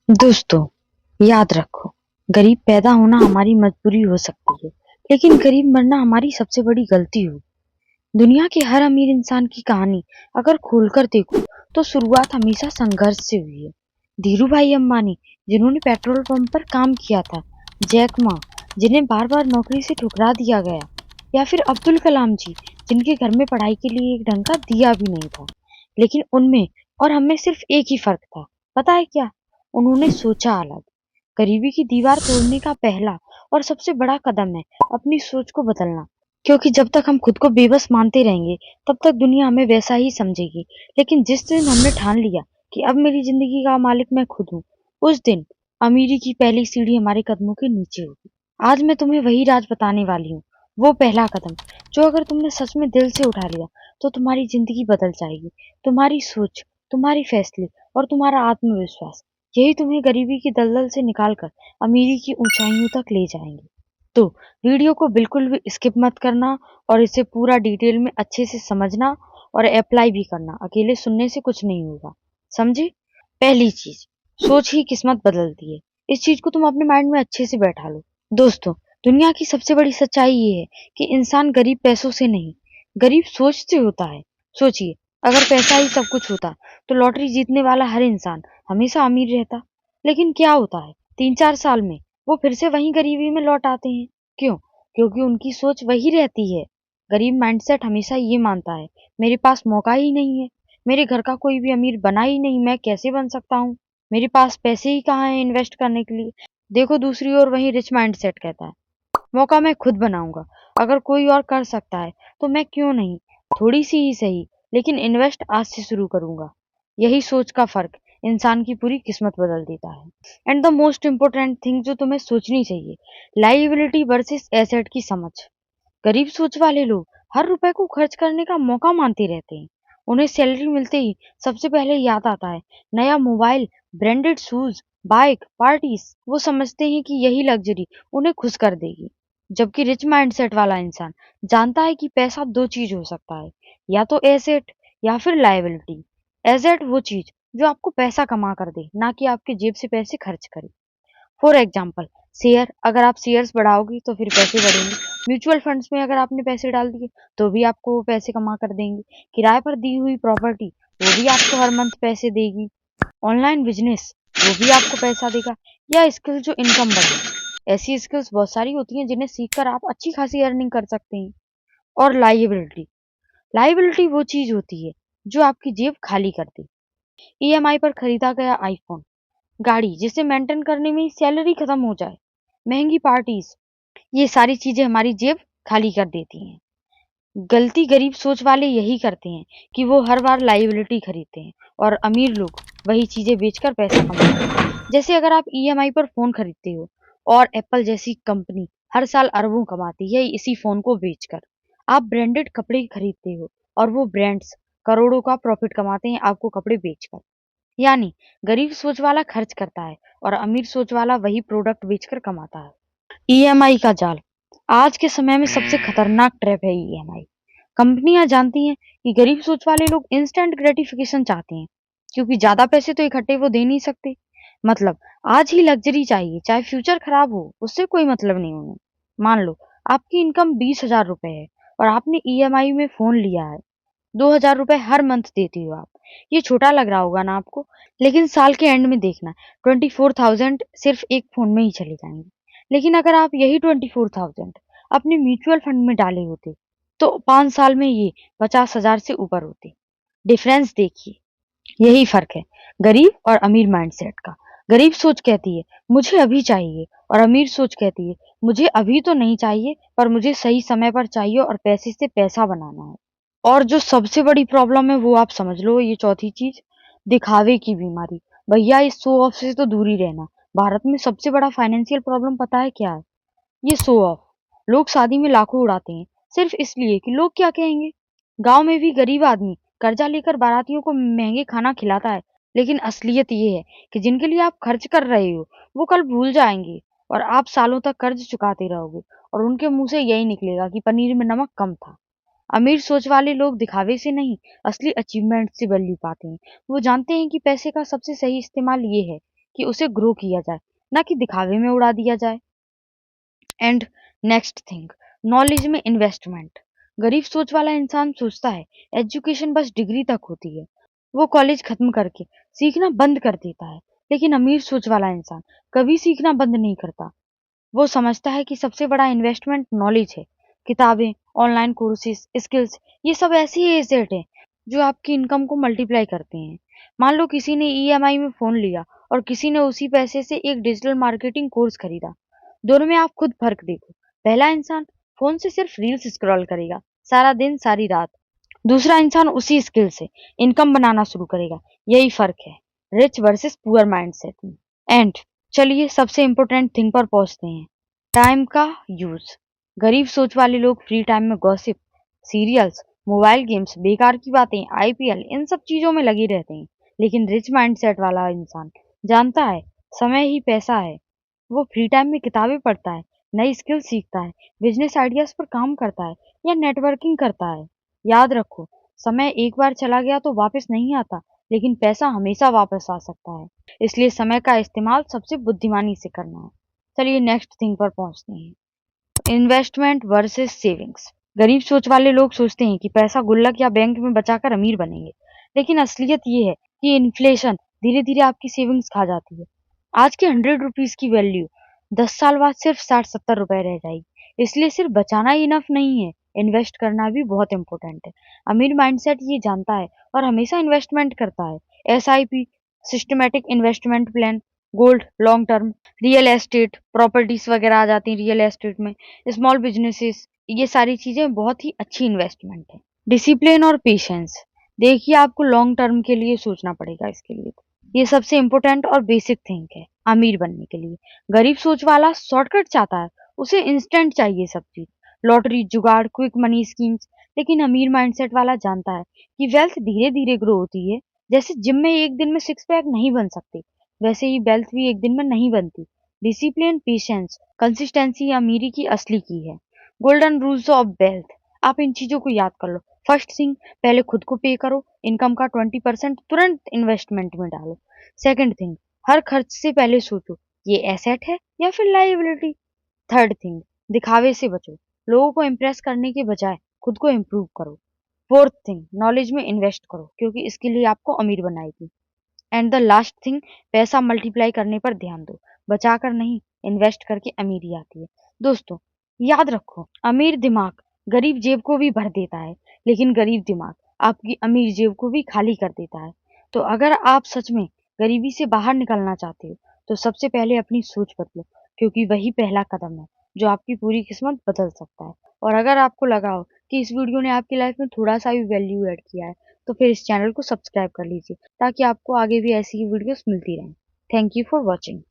दोस्तों, याद रखो, गरीब पैदा होना हमारी मजबूरी हो सकती है, लेकिन गरीब मरना हमारी सबसे बड़ी गलती होगी। दुनिया के हर अमीर इंसान की कहानी अगर खोलकर देखो, तो शुरुआत हमेशा संघर्ष से हुई है। धीरूभाई अंबानी, जिन्होंने पेट्रोल पंप पर काम किया था, जैक मा, जिन्हें बार-बार नौकरी से ठुकरा दिया गया, या फिर अब्दुल कलाम जी, जिनके घर में पढ़ाई के लिए एक ढंग का दिया भी नहीं था। लेकिन उनमें और हमें सिर्फ एक ही फर्क था, पता है क्या? उन्होंने सोचा अलग। गरीबी की दीवार तोड़ने का पहला और सबसे बड़ा कदम है अपनी सोच को बदलना। क्योंकि जब तक हम खुद को बेबस मानते रहेंगे, तब तक दुनिया हमें वैसा ही समझेगी। लेकिन जिस दिन हमने ठान लिया कि अब मेरी जिंदगी का मालिक मैं खुद हूँ, उस दिन अमीरी की पहली सीढ़ी हमारे कदमों के नीचे होगी। आज मैं तुम्हें वही राज बताने वाली हूँ, वो पहला कदम जो अगर तुमने सच में दिल से उठा लिया, तो तुम्हारी जिंदगी बदल जाएगी। तुम्हारी सोच, तुम्हारी फैसले और तुम्हारा आत्मविश्वास, यही तुम्हें गरीबी की दलदल से निकालकर अमीरी की ऊंचाइयों तक ले जाएंगे। तो वीडियो को बिल्कुल भी स्किप मत करना और इसे पूरा डिटेल में अच्छे से समझना और अप्लाई भी करना। अकेले सुनने से कुछ नहीं होगा, समझे? पहली चीज, सोच ही किस्मत बदलती है। इस चीज को तुम अपने माइंड में अच्छे से बैठा लो। दोस्तों, दुनिया की सबसे बड़ी सच्चाई ये है कि इंसान गरीब पैसों से नहीं, गरीब सोच से होता है। सोचिए, अगर पैसा ही सब कुछ होता, तो लॉटरी जीतने वाला हर इंसान हमेशा अमीर रहता। लेकिन क्या होता है, 3-4 साल में वो फिर से वहीं गरीबी में लौट आते हैं। क्यों? क्योंकि उनकी सोच वही रहती है। गरीब माइंडसेट हमेशा ये मानता है, मेरे पास मौका ही नहीं है, मेरे घर का कोई भी अमीर बना ही नहीं, मैं कैसे बन सकता हूँ, मेरे पास पैसे ही कहाँ हैं इन्वेस्ट करने के लिए। देखो दूसरी ओर वही रिच माइंडसेट कहता है, मौका मैं खुद बनाऊंगा, अगर कोई और कर सकता है तो मैं क्यों नहीं, थोड़ी सी ही सही, लेकिन इन्वेस्ट आज से शुरू करूंगा। यही सोच का फर्क इंसान की पूरी किस्मत बदल देता है। And the most important thing जो तुम्हें सोचनी चाहिए, लाइबिलिटी वर्सेस एसेट की समझ। गरीब सोच वाले लोग हर रुपए को खर्च करने का मौका मानते रहते हैं। उन्हें सैलरी मिलते ही सबसे पहले याद आता है नया mobile, branded shoes, bike, parties. वो समझते हैं कि यही लग्जरी उन्हें खुश कर देगी। जबकि रिच माइंडसेट वाला इंसान जानता है कि पैसा दो चीज हो सकता है, या तो एसेट या फिर लायबिलिटी। एसेट वो चीज जो आपको पैसा कमा कर दे, ना कि आपके जेब से पैसे खर्च करे। फॉर एग्जाम्पल, शेयर, अगर आप शेयर्स बढ़ाओगे तो फिर पैसे बढ़ेंगे। म्यूचुअल फंड्स में अगर आपने पैसे डाल दिए, तो भी आपको वो पैसे कमा कर देंगे। किराए पर दी हुई प्रॉपर्टी, वो भी आपको हर मंथ पैसे देगी। ऑनलाइन बिजनेस, वो भी आपको पैसा देगा। या स्किल जो इनकम बढ़े, ऐसी स्किल्स बहुत सारी होती हैं जिन्हें सीखकर आप अच्छी खासी अर्निंग कर सकते हैं। और लाइबिलिटी, लाइबिलिटी वो चीज होती है जो आपकी जेब खाली कर दे। ईएमआई पर खरीदा गया आईफोन, गाड़ी जिसे मेंटेन करने में ही सैलरी खत्म हो जाए, महंगी पार्टीज, ये सारी चीजें हमारी जेब खाली कर देती हैं। गलती गरीब सोच वाले यही करते हैं कि वो हर बार लाइबिलिटी खरीदते हैं, और अमीर लोग वही चीजें बेचकर पैसा कमाते हैं। जैसे अगर आप ईएमआई पर फोन खरीदते हो, और एप्पल जैसी कंपनी हर साल अरबों कमाती है इसी फोन को बेचकर। आप ब्रांडेड कपड़े खरीदते हो, और वो ब्रांड्स करोड़ों का प्रॉफिट कमाते हैं आपको कपड़े बेचकर। यानी गरीब सोच वाला खर्च करता है, और अमीर सोच वाला वही प्रोडक्ट बेचकर कमाता है। ईएमआई का जाल आज के समय में सबसे खतरनाक ट्रैप है। ईएमआई कंपनियां जानती हैं कि गरीब सोच वाले लोग इंस्टेंट ग्रेटिफिकेशन चाहते हैं, क्योंकि ज्यादा पैसे तो इकट्ठे वो दे नहीं सकते। मतलब आज ही लग्जरी चाहिए, चाहे फ्यूचर खराब हो, उससे कोई मतलब नहीं उन्हें। मान लो आपकी इनकम 20,000 रुपए है, और आपने ईएमआई में फोन लिया है, 2,000 रुपए हर मंथ देती हो आप। ये छोटा लग रहा होगा ना आपको, लेकिन साल के एंड में देखना, 24,000 सिर्फ एक फोन में ही चले जाएंगे। लेकिन अगर आप यही 24,000 अपने म्यूचुअल फंड में डाले होते, तो 5 साल में ये 50,000 से ऊपर होते। डिफरेंस देखिए, यही फर्क है गरीब और अमीर माइंडसेट का। गरीब सोच कहती है मुझे अभी चाहिए, और अमीर सोच कहती है मुझे अभी तो नहीं चाहिए, पर मुझे सही समय पर चाहिए और पैसे से पैसा बनाना है। और जो सबसे बड़ी प्रॉब्लम है वो आप समझ लो, ये चौथी चीज, दिखावे की बीमारी। भैया इस शो ऑफ से तो दूर ही रहना। भारत में सबसे बड़ा फाइनेंशियल प्रॉब्लम पता है क्या है? ये शो ऑफ। लोग शादी में लाखों उड़ाते हैं सिर्फ इसलिए कि लोग क्या कहेंगे। गांव में भी गरीब आदमी कर्जा लेकर बारातियों को महंगे खाना खिलाता है, लेकिन असलियत ये है कि जिनके लिए आप खर्च कर रहे हो वो कल भूल जाएंगे, और आप सालों तक कर्ज चुकाते रहोगे, और उनके मुंह से यही निकलेगा कि पनीर में नमक कम था। अमीर सोच वाले लोग दिखावे से नहीं, असली अचीवमेंट से वैल्यू पाते हैं। वो जानते हैं कि पैसे का सबसे सही इस्तेमाल ये है कि उसे ग्रो किया जाए, ना कि दिखावे में उड़ा दिया जाए। एंड नेक्स्ट थिंग, नॉलेज में इन्वेस्टमेंट। गरीब सोच वाला इंसान सोचता है एजुकेशन बस डिग्री तक होती है, वो कॉलेज खत्म करके सीखना बंद कर देता है। लेकिन अमीर सोच वाला इंसान कभी सीखना बंद नहीं करता। वो समझता है कि सबसे बड़ा इन्वेस्टमेंट नॉलेज है। किताबें, ऑनलाइन कोर्सेज, स्किल्स, ये सब ऐसी एसेट है जो आपकी इनकम को मल्टीप्लाई करते हैं। मान लो किसी ने ईएमआई में फोन लिया और किसी ने उसी पैसे से एक डिजिटल मार्केटिंग कोर्स खरीदा। दोनों में आप खुद फर्क देखो। पहला इंसान फोन से सिर्फ रील्स स्क्रॉल करेगा सारा दिन सारी रात। दूसरा इंसान उसी स्किल से इनकम बनाना शुरू करेगा। यही फर्क है रिच वर्सेस पुअर माइंडसेट में। एंड चलिए सबसे इम्पोर्टेंट थिंग पर पहुंचते हैं, टाइम का यूज। गरीब सोच वाले लोग फ्री टाइम में गॉसिप, सीरियल्स, मोबाइल गेम्स, बेकार की बातें, आईपीएल, इन सब चीजों में लगे रहते हैं। लेकिन रिच माइंडसेट वाला इंसान जानता है समय ही पैसा है। वो फ्री टाइम में किताबें पढ़ता है, नई स्किल सीखता है, बिजनेस आइडियाज पर काम करता है या नेटवर्किंग करता है। याद रखो, समय एक बार चला गया तो वापस नहीं आता, लेकिन पैसा हमेशा वापस आ सकता है। इसलिए समय का इस्तेमाल सबसे बुद्धिमानी से करना है। चलिए नेक्स्ट थिंग पर पहुंचते हैं, इन्वेस्टमेंट वर्सेस सेविंग्स। गरीब सोच वाले लोग सोचते हैं कि पैसा गुल्लक या बैंक में बचाकर अमीर बनेंगे, लेकिन असलियत ये है कि इन्फ्लेशन धीरे धीरे आपकी सेविंग्स खा जाती है। आज की 100 रुपीज की वैल्यू 10 साल बाद सिर्फ 60-70 रुपए रह जाएगी। इसलिए सिर्फ बचाना इनफ नहीं है, इन्वेस्ट करना भी बहुत इंपॉर्टेंट है। अमीर माइंडसेट ये जानता है और हमेशा इन्वेस्टमेंट करता है। SIP, systematic investment plan, gold, long term, real estate, properties वगैरह आ जाती हैं रियल एस्टेट में, स्मॉल बिजनेसेस, ये सारी चीजें बहुत ही अच्छी इन्वेस्टमेंट है। डिसिप्लिन और पेशेंस। देखिए आपको लॉन्ग टर्म के लिए सोचना पड़ेगा इसके लिए। ये सबसे इम्पोर्टेंट और बेसिक थिंग है अमीर बनने के लिए। गरीब सोच वाला शॉर्टकट चाहता है, उसे इंस्टेंट चाहिए सब चीज, लॉटरी, जुगाड़, क्विक मनी स्कीम्स। लेकिन अमीर माइंडसेट वाला जानता है कि वेल्थ धीरे धीरे ग्रो होती है। जैसे जिम में एक दिन में सिक्स पैक नहीं बन सकते, वैसे ही वेल्थ भी एक दिन में नहीं बनती। डिसिप्लिन, पेशेंस, कंसिस्टेंसी अमीरी की असली की है। गोल्डन रूल्स ऑफ वेल्थ, आप इन चीजों को याद कर लो। फर्स्ट थिंग, पहले खुद को पे करो, इनकम का 20% तुरंत इन्वेस्टमेंट में डालो। सेकंड थिंग, हर खर्च से पहले सोचो ये एसेट है या फिर लायबिलिटी। थर्ड थिंग, दिखावे से बचो, लोगों को इम्प्रेस करने के बजाय खुद को इम्प्रूव करो। फोर्थ थिंग, नॉलेज में इन्वेस्ट करो क्योंकि इसके लिए आपको अमीर बनाएगी। एंड द लास्ट थिंग, पैसा मल्टीप्लाई करने पर ध्यान दो, बचाकर नहीं, इन्वेस्ट करके अमीरी आती है। दोस्तों याद रखो, अमीर दिमाग गरीब जेब को भी भर देता है, लेकिन गरीब दिमाग आपकी अमीर जेब को भी खाली कर देता है। तो अगर आप सच में गरीबी से बाहर निकलना चाहते हो तो सबसे पहले अपनी सोच बदलो, क्योंकि वही पहला कदम है जो आपकी पूरी किस्मत बदल सकता है। और अगर आपको लगा हो कि इस वीडियो ने आपकी लाइफ में थोड़ा सा भी वैल्यू ऐड किया है तो फिर इस चैनल को सब्सक्राइब कर लीजिए ताकि आपको आगे भी ऐसी ही वीडियोस मिलती रहें। Thank you for watching.